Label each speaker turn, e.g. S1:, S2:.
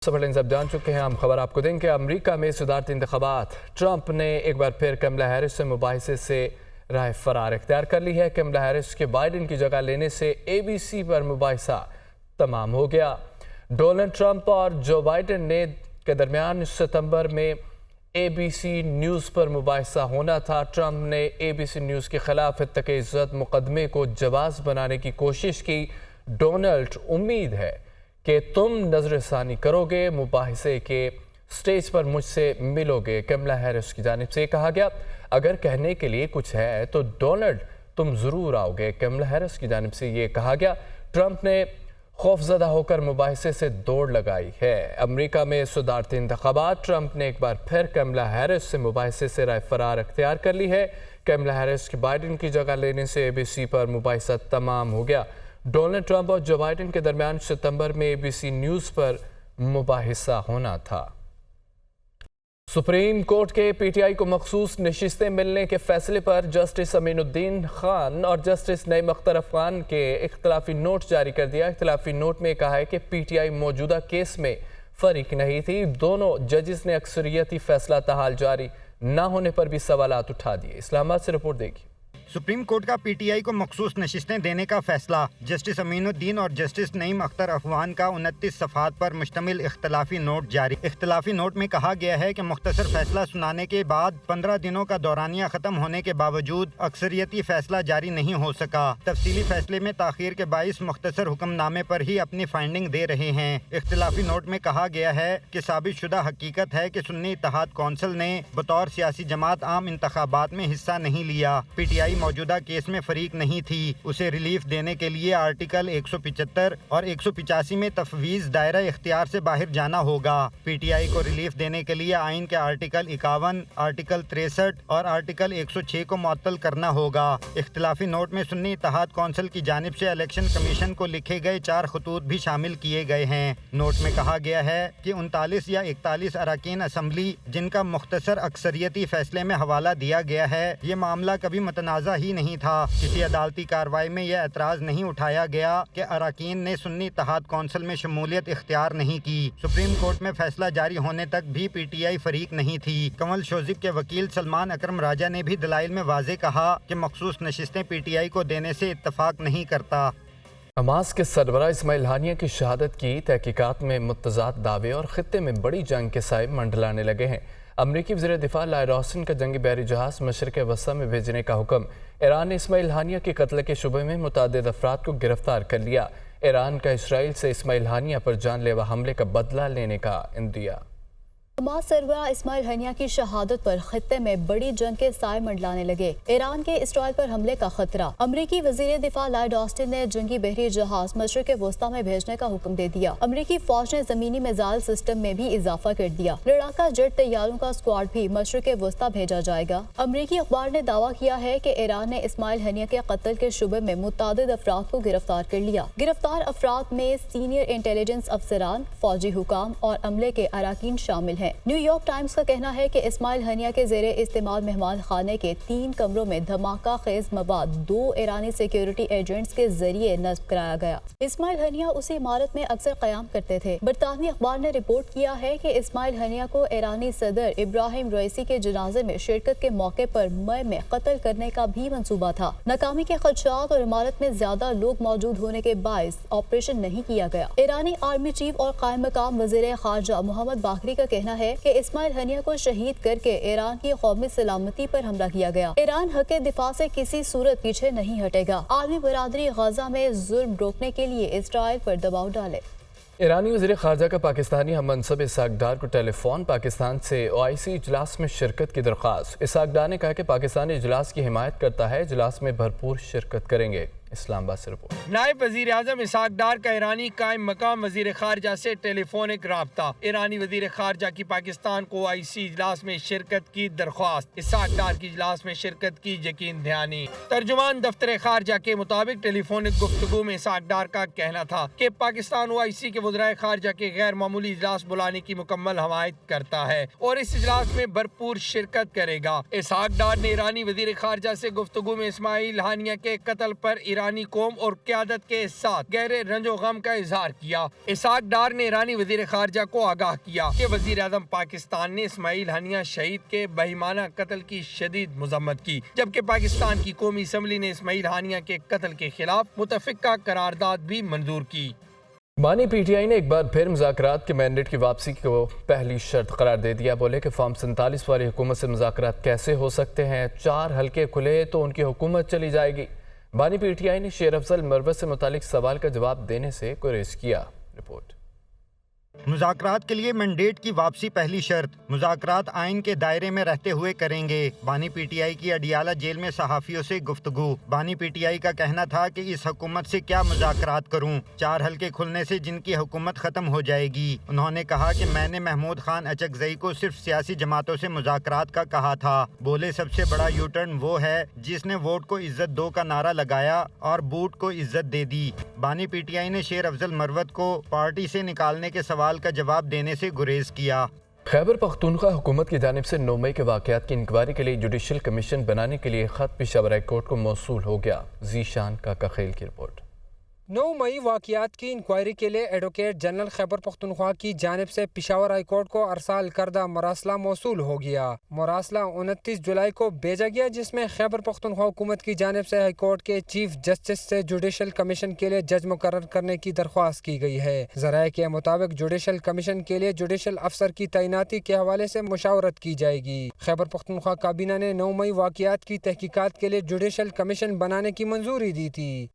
S1: सब जान चुके हैं। हम खबर आपको देंगे। अमेरिका में सदारती इंतखाबात, ट्रंप ने एक बार फिर कमला हैरिस से मुबाहिसे से राह फरार इख्तियार कर ली है। कमला हैरिस के बाइडेन की जगह लेने से ABC पर मुबाहिसा तमाम हो गया। डोनाल्ड ट्रंप और जो बाइडेन ने के दरमियान सितंबर में ABC न्यूज़ पर मुबाहिसा होना था। ट्रंप ने ABC न्यूज़ के खिलाफ तक इज्जत मुकदमे को जवाज़ बनाने की कोशिश की। डोनाल्ड, उम्मीद है कि तुम नजरसानी करोगे, मुबाहिसे के स्टेज पर मुझसे मिलोगे, कमला हैरिस की जानिब से कहा गया। अगर कहने के लिए कुछ है तो डोनाल्ड, तुम ज़रूर आओगे, कमला हैरिस की जानिब से ये कहा गया। ट्रंप ने खौफजदा होकर मुबाहिसे से दौड़ लगाई है। अमेरिका में सदारती इंतखाबात, ट्रंप ने एक बार फिर कमला हैरिस से मुबाहिसे से राह फरार अख्तियार कर ली है। कमला हैरिस की बाइडेन की जगह लेने से ABC पर मुबाहिसा तमाम हो गया। डोनाल्ड ट्रंप और जो बाइडेन के दरमियान सितंबर में ABC न्यूज़ पर मुबाहिसा होना था। सुप्रीम कोर्ट के PTI को मखसूस नशिस्तें मिलने के फैसले पर जस्टिस अमीनुद्दीन खान और जस्टिस नईम अख्तर अफगान के इख्तलाफी नोट जारी कर दिया। इख्तलाफी नोट में कहा है कि PTI मौजूदा केस में फरीक नहीं थी। दोनों जजेस ने अक्सरियती फैसला ताहाल जारी न होने पर भी सवालात उठा दिए। इस्लामाबाद से रिपोर्ट देखिए।
S2: सुप्रीम कोर्ट का PTI को मखसूस नशिस्तें देने का फैसला। जस्टिस अमीनुद्दीन और जस्टिस नईम अख्तर अफगान का 29 सफ़हात पर मुश्तमिल इख्तलाफी नोट जारी। इख्तलाफी नोट में कहा गया है कि मुख्तसर फैसला सुनाने के बाद 15 दिनों का दौरानिया ख़त्म होने के बावजूद अक्सरियती फैसला जारी नहीं हो सका। तफसीली फैसले में ताख़ीर के बाइस मुख्तसर हुक्मनामे पर ही अपनी फाइंडिंग दे रहे हैं। इख्तलाफी नोट में कहा गया है कि साबित शुदा हकीकत है कि सुन्नी इत्तेहाद कौंसिल ने बतौर सियासी जमात आम इंतखाबात में हिस्सा नहीं लिया। PTI मौजूदा केस में फरीक नहीं थी। उसे रिलीफ देने के लिए आर्टिकल 175 और 185 में तफवीज़ दायरा इख्तियार से बाहर जाना होगा। PTI को रिलीफ देने के लिए आइन के आर्टिकल 51, आर्टिकल 63 और आर्टिकल 106 को मुअत्तल करना होगा। इख्तिलाफी नोट में सुन्नी इत्तेहाद कौंसिल की जानिब से इलेक्शन कमीशन को लिखे गए 4 खतूत भी शामिल किए गए हैं। नोट में कहा गया है कि 39 या 41 अरकान असम्बली जिनका मुख्तसर अक्सरियती फैसले में हवाला दिया गया है, ये मामला कभी मतनाज़ा ही नहीं था। किसी अदालती कार्रवाई में यह एतराज़ नहीं उठाया गया कि अरकान ने सुन्नी इत्तेहाद कौंसिल में शमूलियत इख्तियार नहीं की। सुप्रीम कोर्ट में फैसला जारी होने तक भी PTI फरीक नहीं थी। कमल शोजिब के वकील सलमान अकरम राजा ने भी दलाइल में वाज़े कहा कि मखसूस नशिस्तें PTI को देने से इत्तफाक नहीं करता।
S1: हमास के सरबराह इस्माइल हानिया की शहादत की तहकीकात में मुतज़ाद दावे और खित्ते में बड़ी जंग के साए मंडलाने लगे हैं। अमरीकी वज़ीर दिफा लॉयड ऑस्टिन का जंगी बहरी जहाज मशरिक़ वस्ता में भेजने का हुक्म। ईरान ने इस्माइल हानिया के कत्ल के शुबे में मुतअद्दिद अफराद को गिरफ्तार कर लिया। ईरान का इसराइल से इस्माइल हानिया पर जानलेवा हमले का बदला लेने का इंदिया।
S3: हमास सरबराह इस्माइल हानिया की शहादत पर खित्ते में बड़ी जंग के साए मंडलाने लगे। ईरान के इसराइल पर हमले का खतरा। अमरीकी वजीर दिफा लॉयड ऑस्टिन ने जंगी बहरी जहाज मशरिक़ वस्ता में भेजने का हुक्म दे दिया। अमरीकी फौज ने जमीनी मिसाइल सिस्टम में भी इजाफा कर दिया। लड़ाका जेट तैयारों का स्क्वाड भी मशरिक़ वस्ता भेजा जाएगा। अमरीकी अखबार ने दावा किया है कि ईरान ने इस्माइल हानिया के कत्ल के शुबे में मुतअद्दिद अफराद को गिरफ्तार कर लिया। गिरफ्तार अफराद में सीनियर इंटेलिजेंस अफसरान, फौजी हुकाम और अमले के अरकान शामिल हैं। न्यूयॉर्क टाइम्स का कहना है कि इस्माइल हानिया के ज़ेरे इस्तेमाल मेहमान खाने के 3 कमरों में धमाका खेज मवाद 2 ईरानी सिक्योरिटी एजेंट्स के जरिए नस्ब कराया गया। इस्माइल हानिया उसी इमारत में अक्सर क़याम करते थे। बरतानवी अखबार ने रिपोर्ट किया है कि इस्माइल हानिया को ईरानी सदर इब्राहिम रईसी के जनाजे में शिरकत के मौके पर मई में कत्ल करने का भी मंसूबा था। नाकामी के खदशात और इमारत में ज्यादा लोग मौजूद होने के बायस ऑपरेशन नहीं किया गया। ईरानी आर्मी चीफ और कायम मकाम वज़ीर खारजा मोहम्मद बाकरी का कहना है कि इस्माइल हानिया को शहीद करके ईरान की कौमी सलामती पर हमला किया गया। ईरान हक़ दिफा से किसी सूरत पीछे नहीं हटेगा। आलमी बरादरी गजा में जुल्म रोकने के लिए इसराइल पर दबाव डाले।
S1: ईरानी वज़ीर ख़ारजा का पाकिस्तानी हम मनसब इसहाक डार को टेलीफोन पाकिस्तान से OIC इजलास में शिरकत की दरख्वास्त। इसहाक डार ने कहा कि पाकिस्तान इजलास की हिमायत करता है, इजलास में भरपूर शिरकत करेंगे। इस्लामाबाद से रिपोर्ट।
S4: नायब वजीर आजम इसहाक डार का ईरानी कायम मकाम वजीर खारजा से टेलीफोनिक राब्ता। ईरानी वजीर खारजा की पाकिस्तान को OIC इजलास में शिरकत की दरख्वास्त। इसहाक डार की इजलास में शिरकत की यकीन दहानी। तर्जुमान दफ्तर खारजा के मुताबिक टेलीफोनिक गुफ्तगू में इसहाक डार का कहना था कि पाकिस्तान OIC के वज़राए खारजा के गैर मामूली इजलास बुलाने की मुकम्मल हमायत करता है और इस इजलास में भरपूर शिरकत करेगा। इसहाक डार ने ईरानी वजीर खारजा से गुफ्तगू में इस्माइल हानिया के कत्ल पर ایرانی قوم اور قیادت کے ساتھ گہرے رنج و غم کا اظہار کیا۔ اسحاق ڈار نے ایرانی وزیر خارجہ کو آگاہ کیا کہ وزیر اعظم پاکستان نے اسماعیل ہنیہ شہید کے بہیمانہ قتل کی شدید مذمت کی، جبکہ پاکستان کی قومی اسمبلی نے اسماعیل ہنیہ کے قتل کے خلاف متفقہ قرارداد بھی منظور کی۔
S1: بانی پی ٹی آئی نے ایک بار پھر مذاکرات کے مینڈیٹ کی واپسی کو پہلی شرط قرار دے دیا۔ بولے کہ فارم 47 والی حکومت سے مذاکرات کیسے ہو سکتے ہیں، 4 حلقے کھلے تو ان کی حکومت چلی جائے گی۔ بانی پی ٹی آئی نے شیر افضل مروت سے متعلق سوال کا جواب دینے سے گریز کیا۔ رپورٹ۔
S2: مذاکرات کے لیے مینڈیٹ کی واپسی پہلی شرط، مذاکرات آئین کے دائرے میں رہتے ہوئے کریں گے۔ بانی پی ٹی آئی کی اڈیالہ جیل میں صحافیوں سے گفتگو۔ بانی پی ٹی آئی کا کہنا تھا کہ اس حکومت سے کیا مذاکرات کروں، 4 حلقے کھلنے سے جن کی حکومت ختم ہو جائے گی۔ انہوں نے کہا کہ میں نے محمود خان اچکزئی کو صرف سیاسی جماعتوں سے مذاکرات کا کہا تھا۔ بولے سب سے بڑا یو ٹرن وہ ہے جس نے ووٹ کو عزت دو کا نعرہ لگایا اور بوٹ کو عزت دے دی۔ بانی پی ٹی آئی نے شیر افضل مروت کو پارٹی سے نکالنے کے سوال کا جواب دینے سے گریز کیا۔
S1: خیبر پختونخوا حکومت کی جانب سے 9 مئی کے واقعات کی انکوائری کے لیے جوڈیشل کمیشن بنانے کے لیے خط پشاور ہائی کورٹ کو موصول ہو گیا۔ ذیشان کاکا خیل کی رپورٹ۔
S5: 9 مئی واقعات کی انکوائری کے لیے ایڈوکیٹ جنرل خیبر پختونخوا کی جانب سے پشاور ہائی کورٹ کو ارسال کردہ مراسلہ موصول ہو گیا۔ مراسلہ 29 جولائی کو بھیجا گیا، جس میں خیبر پختونخوا حکومت کی جانب سے ہائی کورٹ کے چیف جسٹس سے جوڈیشل کمیشن کے لیے جج مقرر کرنے کی درخواست کی گئی ہے۔ ذرائع کے مطابق جوڈیشل کمیشن کے لیے جوڈیشل افسر کی تعیناتی کے حوالے سے مشاورت کی جائے گی۔ خیبر پختونخوا کابینہ نے 9 مئی واقعات کی تحقیقات کے لیے جوڈیشل کمیشن بنانے کی منظوری دی تھی۔